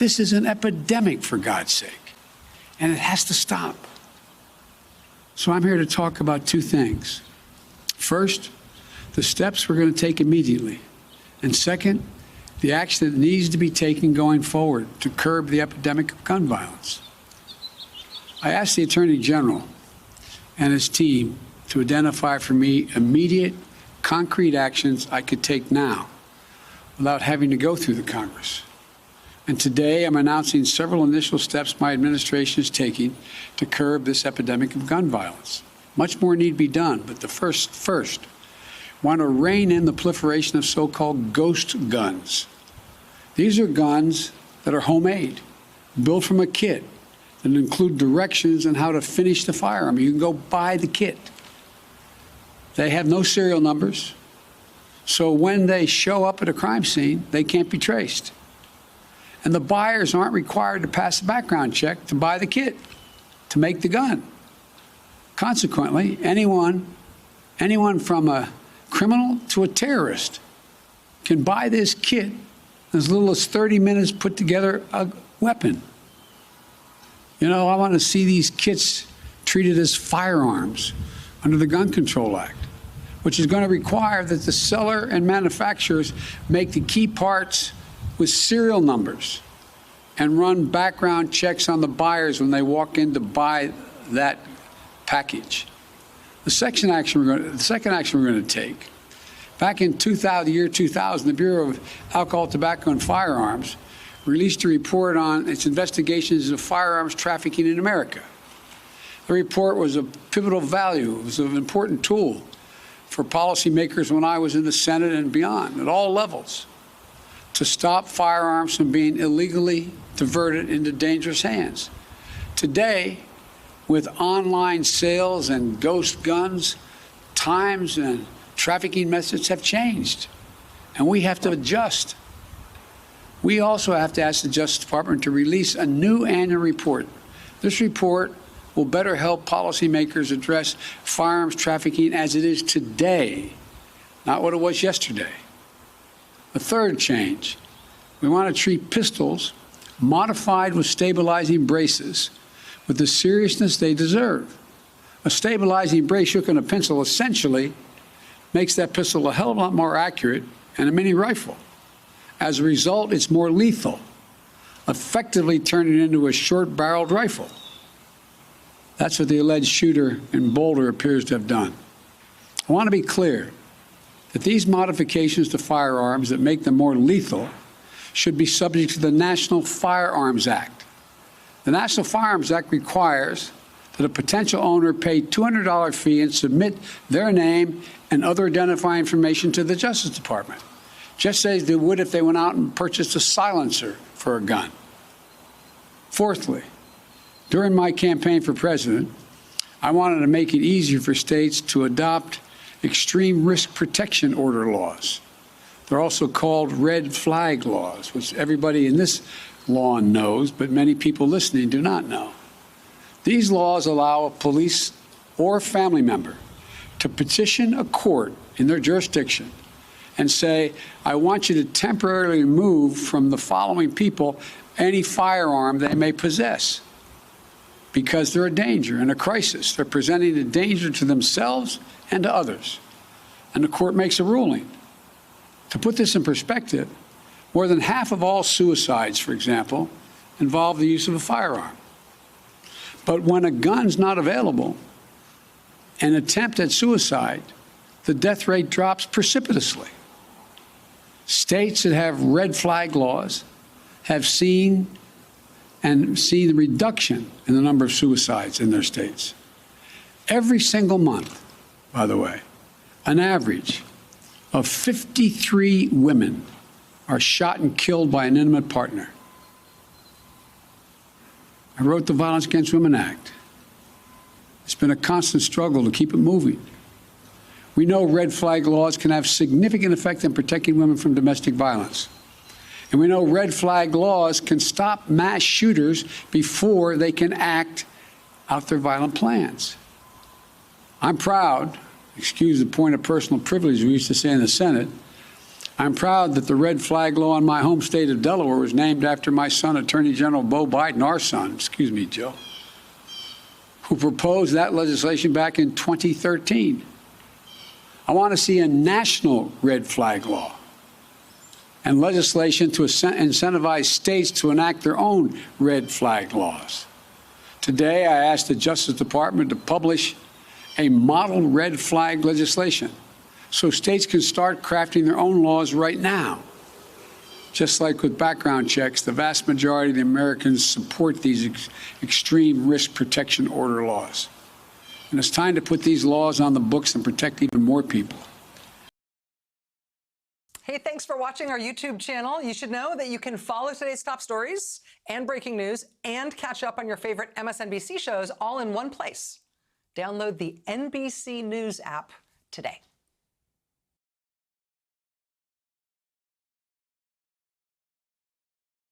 This is an epidemic, for God's sake, and it has to stop. So I'm here to talk about two things. First, the steps we're going to take immediately. And second, the action that needs to be taken going forward to curb the epidemic of gun violence. I asked the Attorney General and his team to identify for me immediate, concrete actions I could take now without having to go through the Congress. And today I'm announcing several initial steps my administration is taking to curb this epidemic of gun violence. Much more need to be done, but the first, want to rein in the proliferation of so-called ghost guns. These are guns that are homemade, built from a kit, that include directions on how to finish the firearm. You can go buy the kit. They have no serial numbers, so when they show up at a crime scene, they can't be traced. And the buyers aren't required to pass a background check to buy the kit, to make the gun. Consequently, anyone from a criminal to a terrorist can buy this kit in as little as 30 minutes, put together a weapon. You know, I want to see these kits treated as firearms under the Gun Control Act, which is going to require that the seller and manufacturers make the key parts with serial numbers and run background checks on the buyers when they walk in to buy that package. The second action we're going to take, back in the year 2000, the Bureau of Alcohol, Tobacco, and Firearms released a report on its investigations of firearms trafficking in America. The report was of pivotal value. It was an important tool for policymakers when I was in the Senate and beyond, at all levels, to stop firearms from being illegally diverted into dangerous hands. Today, with online sales and ghost guns, times and trafficking methods have changed, and we have to adjust. We also have to ask the Justice Department to release a new annual report. This report will better help policymakers address firearms trafficking as it is today, not what it was yesterday. The third change, we want to treat pistols modified with stabilizing braces with the seriousness they deserve. A stabilizing brace hook on a pencil essentially makes that pistol a hell of a lot more accurate than a mini rifle. As a result, it's more lethal, effectively turning it into a short-barreled rifle. That's what the alleged shooter in Boulder appears to have done. I want to be clear that these modifications to firearms that make them more lethal should be subject to the National Firearms Act. The National Firearms Act requires that a potential owner pay a $200 fee and submit their name and other identifying information to the Justice Department, just as they would if they went out and purchased a silencer for a gun. Fourthly, during my campaign for president, I wanted to make it easier for states to adopt extreme risk protection order laws. They're also called red flag laws, which everybody in this lawn knows, but many people listening do not know. These laws allow a police or family member to petition a court in their jurisdiction and say, I want you to temporarily remove from the following people any firearm they may possess because they're a danger and a crisis. They're presenting a danger to themselves and to others. And the court makes a ruling. To put this in perspective, more than half of all suicides, for example, involve the use of a firearm. But when a gun's not available, an attempt at suicide, the death rate drops precipitously. States that have red flag laws have seen the reduction in the number of suicides in their states. Every single month, by the way, an average of 53 women are shot and killed by an intimate partner. I wrote the Violence Against Women Act. It's been a constant struggle to keep it moving. We know red flag laws can have significant effect in protecting women from domestic violence. And we know red flag laws can stop mass shooters before they can act out their violent plans. I'm proud, excuse the point of personal privilege we used to say in the Senate, I'm proud that the red flag law in my home state of Delaware was named after my son, Attorney General Beau Biden, our son, excuse me, Joe, who proposed that legislation back in 2013. I want to see a national red flag law and legislation to incentivize states to enact their own red flag laws. Today, I asked the Justice Department to publish a model red flag legislation so states can start crafting their own laws right now. Just like with background checks, the vast majority of the Americans support these extreme risk protection order laws. And it's time to put these laws on the books and protect even more people. Hey, thanks for watching our YouTube channel. You should know that you can follow today's top stories and breaking news and catch up on your favorite MSNBC shows all in one place. Download the NBC News app today.